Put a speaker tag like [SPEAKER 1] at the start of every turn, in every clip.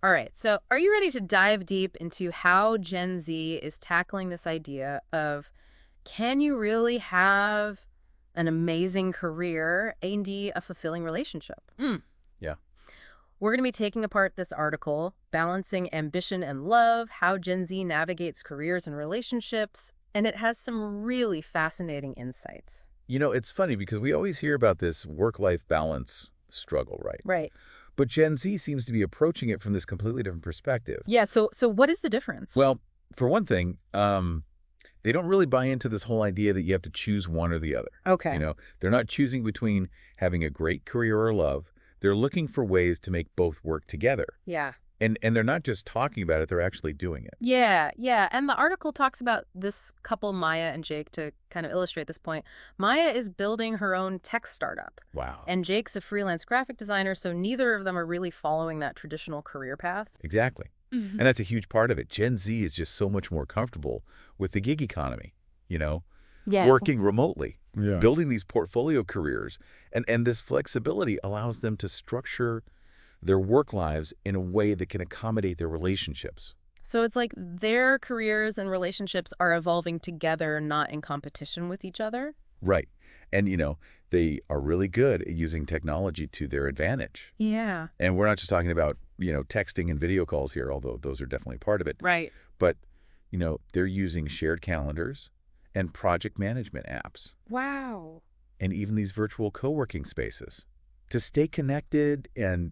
[SPEAKER 1] All right, so are you ready to dive deep into how Gen Z is tackling this idea of can you really have an amazing career and a fulfilling relationship?
[SPEAKER 2] Yeah.
[SPEAKER 1] We're going to be taking apart this article, Balancing Ambition and Love, How Gen Z Navigates Careers and Relationships, and it has some really fascinating insights.
[SPEAKER 2] It's funny because we always hear about this work-life balance struggle, right?
[SPEAKER 1] Right.
[SPEAKER 2] But Gen Z seems to be approaching it from this completely different perspective.
[SPEAKER 1] Yeah, so what is the difference?
[SPEAKER 2] Well, for one thing, they don't really buy into this whole idea that you have to choose one or the other.
[SPEAKER 1] Okay.
[SPEAKER 2] They're not choosing between having a great career or love. They're looking for ways to make both work together.
[SPEAKER 1] Yeah.
[SPEAKER 2] And they're not just talking about it, they're actually doing it.
[SPEAKER 1] Yeah. And the article talks about this couple, Maya and Jake, to kind of illustrate this point. Maya is building her own tech startup,
[SPEAKER 2] Wow.
[SPEAKER 1] and Jake's a freelance graphic designer, so neither of them are really following that traditional career path.
[SPEAKER 2] Exactly.
[SPEAKER 1] Mhm.
[SPEAKER 2] And that's a huge part of it. Gen Z is just so much more comfortable with the gig economy, you know,
[SPEAKER 1] Yeah.
[SPEAKER 2] working remotely,
[SPEAKER 3] Yeah.
[SPEAKER 2] building these portfolio careers. And this flexibility allows them to structure their work lives in a way that can accommodate their relationships.
[SPEAKER 1] So it's like their careers and relationships are evolving together, not in competition with each other.
[SPEAKER 2] Right. And, they are really good at using technology to their advantage.
[SPEAKER 1] Yeah.
[SPEAKER 2] And we're not just talking about, texting and video calls here, although those are definitely part of it.
[SPEAKER 1] Right.
[SPEAKER 2] But, they're using shared calendars and project management apps
[SPEAKER 1] Wow.
[SPEAKER 2] and even these virtual co-working spaces to stay connected and,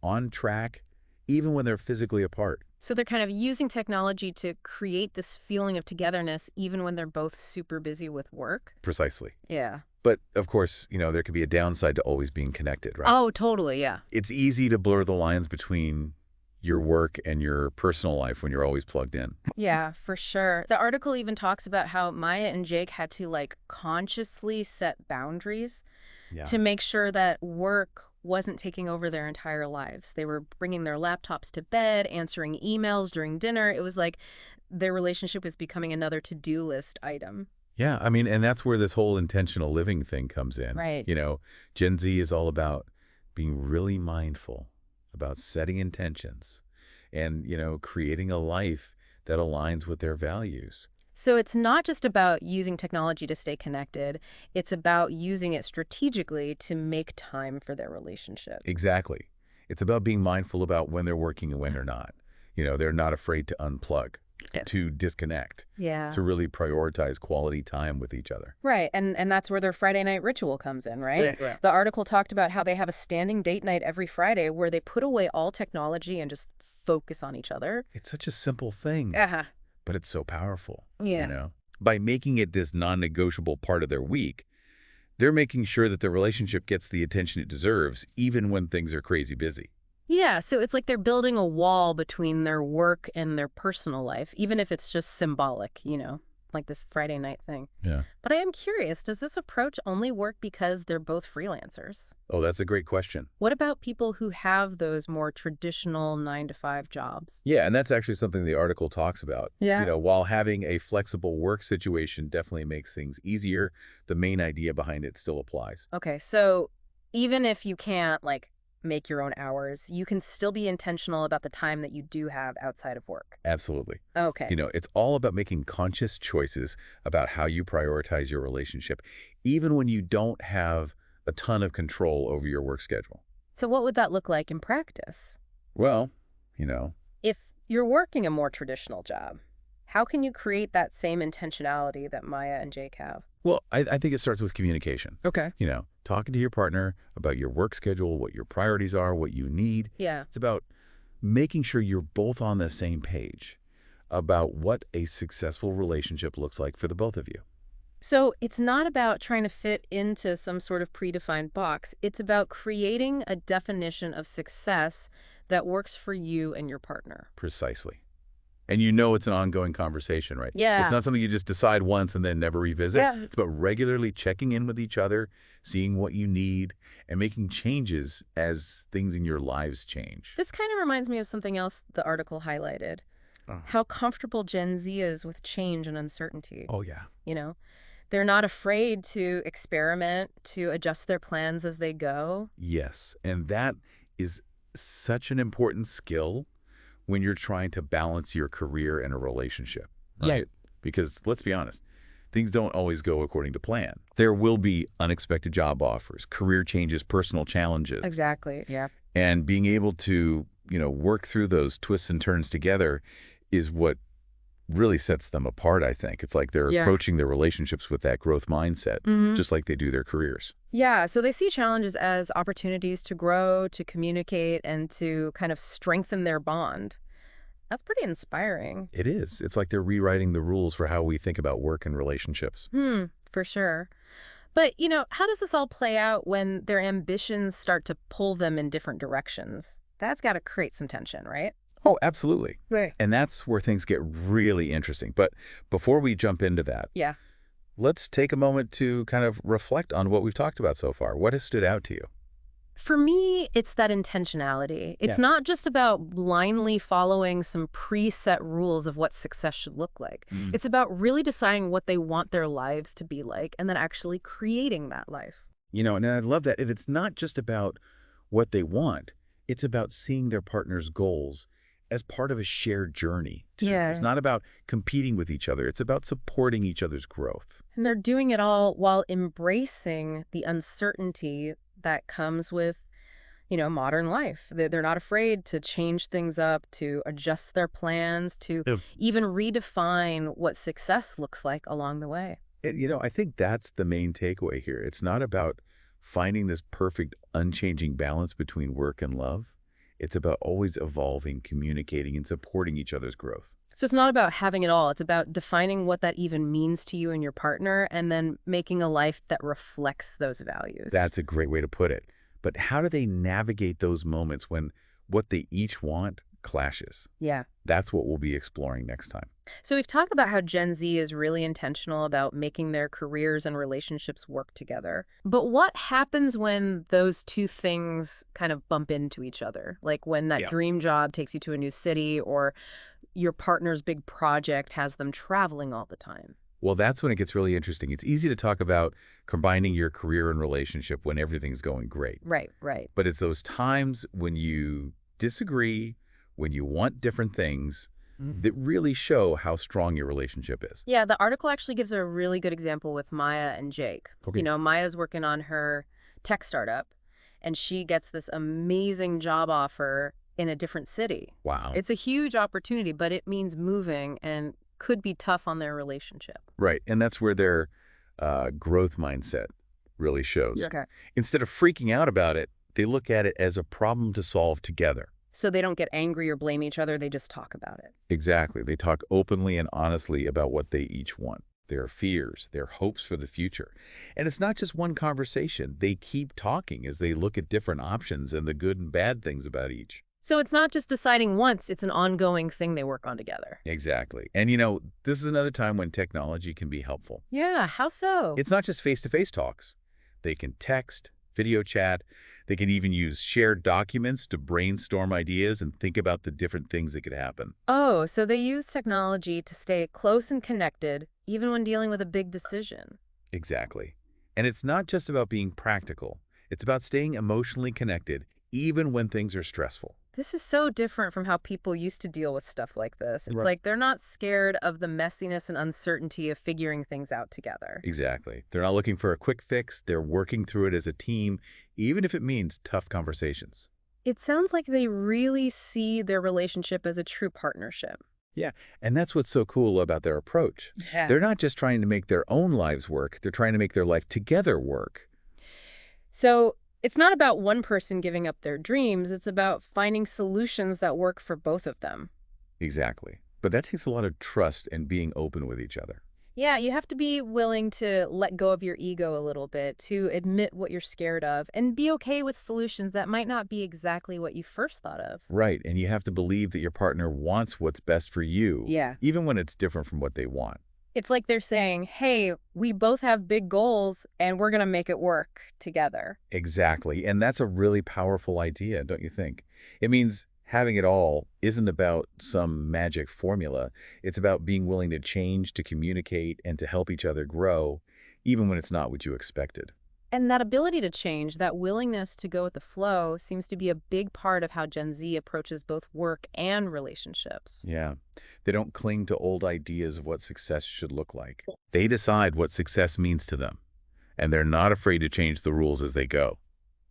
[SPEAKER 2] on track, even when they're physically apart.
[SPEAKER 1] So they're kind of using technology to create this feeling of togetherness, even when they're both super busy with work.
[SPEAKER 2] Precisely.
[SPEAKER 1] Yeah.
[SPEAKER 2] But, of course, there could be a downside to always being connected, right?
[SPEAKER 1] Oh, totally. Yeah.
[SPEAKER 2] It's easy to blur the lines between your work and your personal life when you're always plugged in.
[SPEAKER 1] Yeah, for sure. The article even talks about how Maya and Jake had to consciously set boundaries
[SPEAKER 2] Yeah.
[SPEAKER 1] to make sure that work wasn't taking over their entire lives. They were bringing their laptops to bed, answering emails during dinner. It was like their relationship was becoming another to-do list item.
[SPEAKER 2] Yeah, I mean, and that's where this whole intentional living thing comes in.
[SPEAKER 1] Right.
[SPEAKER 2] Gen Z is all about being really mindful about setting intentions and, creating a life that aligns with their values.
[SPEAKER 1] So it's not just about using technology to stay connected. It's about using it strategically to make time for their relationship.
[SPEAKER 2] Exactly. It's about being mindful about when they're working and when they're not. They're not afraid to unplug,
[SPEAKER 1] Yeah.
[SPEAKER 2] to disconnect,
[SPEAKER 1] Yeah.
[SPEAKER 2] to really prioritize quality time with each other.
[SPEAKER 1] Right. And that's where their Friday night ritual comes in, right?
[SPEAKER 3] Yeah.
[SPEAKER 1] The article talked about how they have a standing date night every Friday where they put away all technology and just focus on each other.
[SPEAKER 2] It's such a simple thing,
[SPEAKER 1] Uh-huh.
[SPEAKER 2] but it's so powerful.
[SPEAKER 1] Yeah.
[SPEAKER 2] By making it this non-negotiable part of their week, they're making sure that their relationship gets the attention it deserves, even when things are crazy busy.
[SPEAKER 1] Yeah, so it's like they're building a wall between their work and their personal life, even if it's just symbolic, like this Friday night thing.
[SPEAKER 2] Yeah.
[SPEAKER 1] But I am curious, does this approach only work because they're both freelancers?
[SPEAKER 2] Oh, that's a great question.
[SPEAKER 1] What about people who have those more traditional 9-to-5 jobs?
[SPEAKER 2] Yeah, and that's actually something the article talks about.
[SPEAKER 1] Yeah.
[SPEAKER 2] While having a flexible work situation definitely makes things easier, the main idea behind it still applies.
[SPEAKER 1] Okay, so even if you can't, make your own hours, you can still be intentional about the time that you do have outside of work.
[SPEAKER 2] Absolutely.
[SPEAKER 1] Okay.
[SPEAKER 2] It's all about making conscious choices about how you prioritize your relationship, even when you don't have a ton of control over your work schedule.
[SPEAKER 1] So what would that look like in practice?
[SPEAKER 2] Well,
[SPEAKER 1] If you're working a more traditional job, how can you create that same intentionality that Maya and Jake have?
[SPEAKER 2] I think it starts with communication.
[SPEAKER 1] Okay.
[SPEAKER 2] Talking to your partner about your work schedule, what your priorities are, what you need.
[SPEAKER 1] Yeah.
[SPEAKER 2] It's about making sure you're both on the same page about what a successful relationship looks like for the both of you.
[SPEAKER 1] So it's not about trying to fit into some sort of predefined box. It's about creating a definition of success that works for you and your partner.
[SPEAKER 2] Precisely. And it's an ongoing conversation, right?
[SPEAKER 1] Yeah.
[SPEAKER 2] It's not something you just decide once and then never revisit.
[SPEAKER 1] Yeah.
[SPEAKER 2] It's about regularly checking in with each other, seeing what you need, and making changes as things in your lives change.
[SPEAKER 1] This kind of reminds me of something else the article highlighted. How comfortable Gen Z is with change and uncertainty.
[SPEAKER 2] Oh, yeah.
[SPEAKER 1] They're not afraid to experiment, to adjust their plans as they go.
[SPEAKER 2] Yes. And that is such an important skill when you're trying to balance your career and a relationship,
[SPEAKER 3] Yeah.
[SPEAKER 2] right? Because let's be honest, things don't always go according to plan. There will be unexpected job offers, career changes, personal challenges,
[SPEAKER 1] Exactly. Yeah.
[SPEAKER 2] and being able to, work through those twists and turns together is what really sets them apart, I think. It's like they're
[SPEAKER 1] Yeah.
[SPEAKER 2] approaching their relationships with that growth mindset,
[SPEAKER 1] Hmm.
[SPEAKER 2] just like they do their careers.
[SPEAKER 1] Yeah. So they see challenges as opportunities to grow, to communicate, and to kind of strengthen their bond. That's pretty inspiring.
[SPEAKER 2] It is. It's like they're rewriting the rules for how we think about work and relationships.
[SPEAKER 1] For sure. But, how does this all play out when their ambitions start to pull them in different directions? That's got to create some tension, right?
[SPEAKER 2] Oh, absolutely.
[SPEAKER 1] Right.
[SPEAKER 2] And that's where things get really interesting. But before we jump into that,
[SPEAKER 1] Yeah.
[SPEAKER 2] let's take a moment to kind of reflect on what we've talked about so far. What has stood out to you?
[SPEAKER 1] For me, it's that intentionality. It's
[SPEAKER 2] Yeah.
[SPEAKER 1] not just about blindly following some preset rules of what success should look like.
[SPEAKER 2] Mm.
[SPEAKER 1] It's about really deciding what they want their lives to be like and then actually creating that life.
[SPEAKER 2] And I love that. And it's not just about what they want. It's about seeing their partner's goals as part of a shared journey, too.
[SPEAKER 1] Yeah.
[SPEAKER 2] It's not about competing with each other. It's about supporting each other's growth.
[SPEAKER 1] And they're doing it all while embracing the uncertainty that comes with, modern life. They're not afraid to change things up, to adjust their plans, to
[SPEAKER 3] Yep.
[SPEAKER 1] even redefine what success looks like along the way.
[SPEAKER 2] And, I think that's the main takeaway here. It's not about finding this perfect, unchanging balance between work and love. It's about always evolving, communicating, and supporting each other's growth.
[SPEAKER 1] So it's not about having it all. It's about defining what that even means to you and your partner and then making a life that reflects those values.
[SPEAKER 2] That's a great way to put it. But how do they navigate those moments when what they each want clashes?
[SPEAKER 1] Yeah.
[SPEAKER 2] That's what we'll be exploring next time.
[SPEAKER 1] So we've talked about how Gen Z is really intentional about making their careers and relationships work together. But what happens when those two things kind of bump into each other? Like when that
[SPEAKER 3] Yeah.
[SPEAKER 1] dream job takes you to a new city or your partner's big project has them traveling all the time.
[SPEAKER 2] Well, that's when it gets really interesting. It's easy to talk about combining your career and relationship when everything's going great.
[SPEAKER 1] Right, right.
[SPEAKER 2] But it's those times when you disagree, when you want different things, that really show how strong your relationship is.
[SPEAKER 1] Yeah, the article actually gives a really good example with Maya and Jake.
[SPEAKER 2] Okay.
[SPEAKER 1] Maya's working on her tech startup, and she gets this amazing job offer in a different city.
[SPEAKER 2] Wow.
[SPEAKER 1] It's a huge opportunity, but it means moving and could be tough on their relationship.
[SPEAKER 2] Right. And that's where their growth mindset really shows.
[SPEAKER 1] Okay.
[SPEAKER 2] Instead of freaking out about it, they look at it as a problem to solve together.
[SPEAKER 1] So they don't get angry or blame each other, they just talk about it.
[SPEAKER 2] Exactly. They talk openly and honestly about what they each want, their fears, their hopes for the future. And it's not just one conversation. They keep talking as they look at different options and the good and bad things about each.
[SPEAKER 1] So it's not just deciding once, it's an ongoing thing they work on together.
[SPEAKER 2] Exactly. And this is another time when technology can be helpful.
[SPEAKER 1] Yeah, how so?
[SPEAKER 2] It's not just face-to-face talks. They can text, video chat. They can even use shared documents to brainstorm ideas and think about the different things that could happen.
[SPEAKER 1] Oh, so they use technology to stay close and connected, even when dealing with a big decision.
[SPEAKER 2] Exactly. And it's not just about being practical. It's about staying emotionally connected, even when things are stressful.
[SPEAKER 1] This is so different from how people used to deal with stuff like this. It's
[SPEAKER 2] Right.
[SPEAKER 1] like they're not scared of the messiness and uncertainty of figuring things out together.
[SPEAKER 2] Exactly. They're not looking for a quick fix. They're working through it as a team, even if it means tough conversations.
[SPEAKER 1] It sounds like they really see their relationship as a true partnership.
[SPEAKER 2] Yeah, and that's what's so cool about their approach.
[SPEAKER 1] Yeah.
[SPEAKER 2] They're not just trying to make their own lives work. They're trying to make their life together work.
[SPEAKER 1] So it's not about one person giving up their dreams. It's about finding solutions that work for both of them.
[SPEAKER 2] Exactly. But that takes a lot of trust and being open with each other.
[SPEAKER 1] Yeah, you have to be willing to let go of your ego a little bit, to admit what you're scared of, and be okay with solutions that might not be exactly what you first thought of.
[SPEAKER 2] Right, and you have to believe that your partner wants what's best for you,
[SPEAKER 1] Yeah.
[SPEAKER 2] even when it's different from what they want.
[SPEAKER 1] It's like they're saying, hey, we both have big goals, and we're going to make it work together.
[SPEAKER 2] Exactly, and that's a really powerful idea, don't you think? It means having it all isn't about some magic formula. It's about being willing to change, to communicate, and to help each other grow, even when it's not what you expected.
[SPEAKER 1] And that ability to change, that willingness to go with the flow, seems to be a big part of how Gen Z approaches both work and relationships.
[SPEAKER 2] Yeah. They don't cling to old ideas of what success should look like. They decide what success means to them, and they're not afraid to change the rules as they go.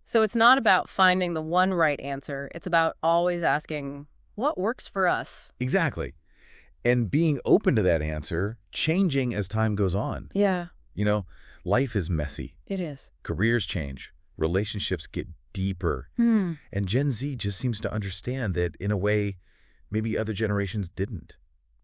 [SPEAKER 1] So it's not about finding the one right answer. It's about always asking, what works for us?
[SPEAKER 2] Exactly. And being open to that answer, changing as time goes on.
[SPEAKER 1] Yeah,
[SPEAKER 2] You know, life is messy.
[SPEAKER 1] it is.
[SPEAKER 2] Careers change. Relationships get deeper.
[SPEAKER 1] Hmm.
[SPEAKER 2] And Gen Z just seems to understand that in a way maybe other generations didn't.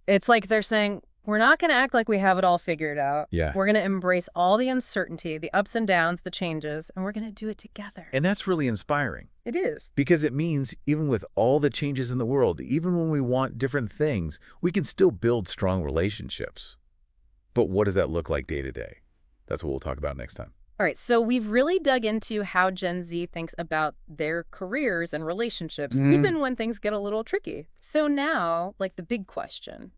[SPEAKER 1] It's like they're saying, we're not going to act like we have it all figured out.
[SPEAKER 2] Yeah.
[SPEAKER 1] We're going to embrace all the uncertainty, the ups and downs, the changes, and we're going to do it together.
[SPEAKER 2] And that's really inspiring
[SPEAKER 1] It is.
[SPEAKER 2] because it means even with all the changes in the world, even when we want different things, we can still build strong relationships. But what does that look like day to day? That's what we'll talk about next time.
[SPEAKER 1] All right, so we've really dug into how Gen Z thinks about their careers and relationships, even when things get a little tricky. So now, like the big question,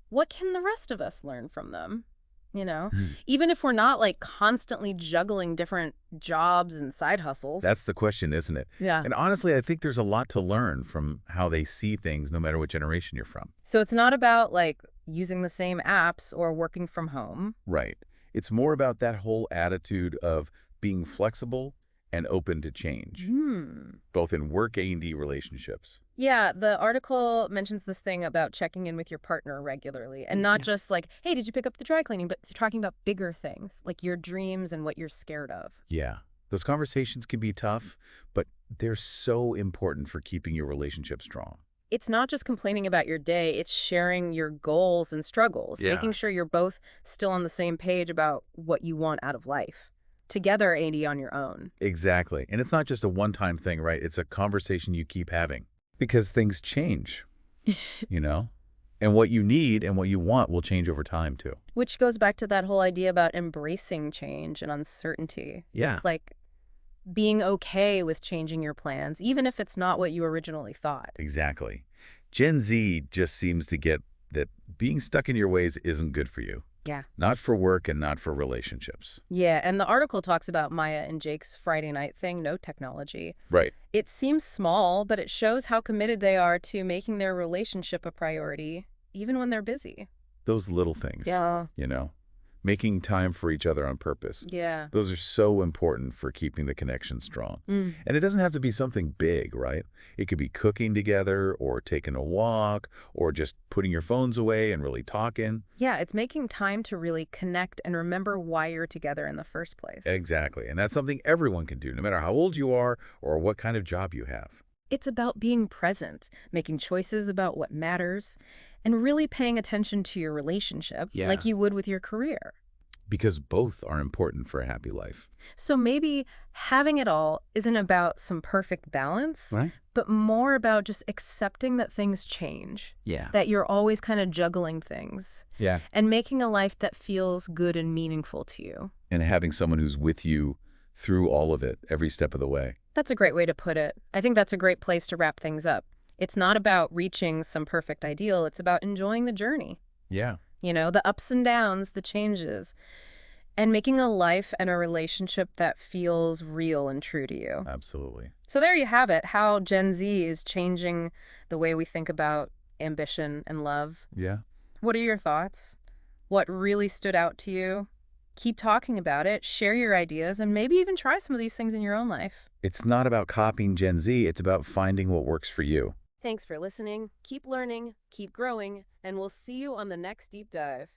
[SPEAKER 1] what can the rest of us learn from them? You know, even if we're not like constantly juggling different jobs and side hustles.
[SPEAKER 2] That's the question, isn't it?
[SPEAKER 1] Yeah.
[SPEAKER 2] And honestly, I think there's a lot to learn from how they see things, no matter what generation you're from.
[SPEAKER 1] So it's not about like using the same apps or working from home.
[SPEAKER 2] Right. It's more about that whole attitude of being flexible and open to change, both in work and relationships.
[SPEAKER 1] Yeah, the article mentions this thing about checking in with your partner regularly and not just like, hey, did you pick up the dry cleaning? But they're talking about bigger things like your dreams and what you're scared of.
[SPEAKER 2] Yeah. Those conversations can be tough, but they're so important for keeping your relationship strong.
[SPEAKER 1] It's not just complaining about your day, it's sharing your goals and struggles,
[SPEAKER 2] Yeah.
[SPEAKER 1] making sure you're both still on the same page about what you want out of life. Together, 80 on your own.
[SPEAKER 2] Exactly. And it's not just a one-time thing, right? It's a conversation you keep having because things change, you know? And what you need and what you want will change over time, too.
[SPEAKER 1] Which goes back to that whole idea about embracing change and uncertainty.
[SPEAKER 2] Yeah.
[SPEAKER 1] Like being okay with changing your plans, even if it's not what you originally thought.
[SPEAKER 2] Exactly. Gen Z just seems to get that being stuck in your ways isn't good for you.
[SPEAKER 1] Yeah.
[SPEAKER 2] Not for work and not for relationships.
[SPEAKER 1] Yeah, and the article talks about Maya and Jake's Friday night thing, no technology.
[SPEAKER 2] Right.
[SPEAKER 1] It seems small, but it shows how committed they are to making their relationship a priority, even when they're busy.
[SPEAKER 2] Those little things.
[SPEAKER 1] Yeah.
[SPEAKER 2] You know, making time for each other on purpose.
[SPEAKER 1] Yeah.
[SPEAKER 2] Those are so important for keeping the connection strong. And it doesn't have to be something big, right? It could be cooking together or taking a walk or just putting your phones away and really talking.
[SPEAKER 1] Yeah, it's making time to really connect and remember why you're together in the first place.
[SPEAKER 2] Exactly. And that's something everyone can do, no matter how old you are or what kind of job you have.
[SPEAKER 1] It's about being present, making choices about what matters, and really paying attention to your relationship
[SPEAKER 2] Yeah.
[SPEAKER 1] like you would with your career.
[SPEAKER 2] Because both are important for a happy life.
[SPEAKER 1] So maybe having it all isn't about some perfect balance,
[SPEAKER 2] Right?
[SPEAKER 1] but more about just accepting that things change,
[SPEAKER 2] Yeah.
[SPEAKER 1] that you're always kind of juggling things,
[SPEAKER 2] Yeah.
[SPEAKER 1] and making a life that feels good and meaningful to you.
[SPEAKER 2] And having someone who's with you through all of it, every step of the way.
[SPEAKER 1] That's a great way to put it. I think that's a great place to wrap things up. It's not about reaching some perfect ideal. It's about enjoying the journey.
[SPEAKER 2] Yeah.
[SPEAKER 1] You know, the ups and downs, the changes, and making a life and a relationship that feels real and true to you.
[SPEAKER 2] Absolutely.
[SPEAKER 1] So there you have it, how Gen Z is changing the way we think about ambition and love.
[SPEAKER 2] Yeah.
[SPEAKER 1] What are your thoughts? What really stood out to you? Keep talking about it, share your ideas, and maybe even try some of these things in your own life.
[SPEAKER 2] It's not about copying Gen Z. It's about finding what works for you.
[SPEAKER 1] Thanks for listening. Keep learning, keep growing, and we'll see you on the next deep dive.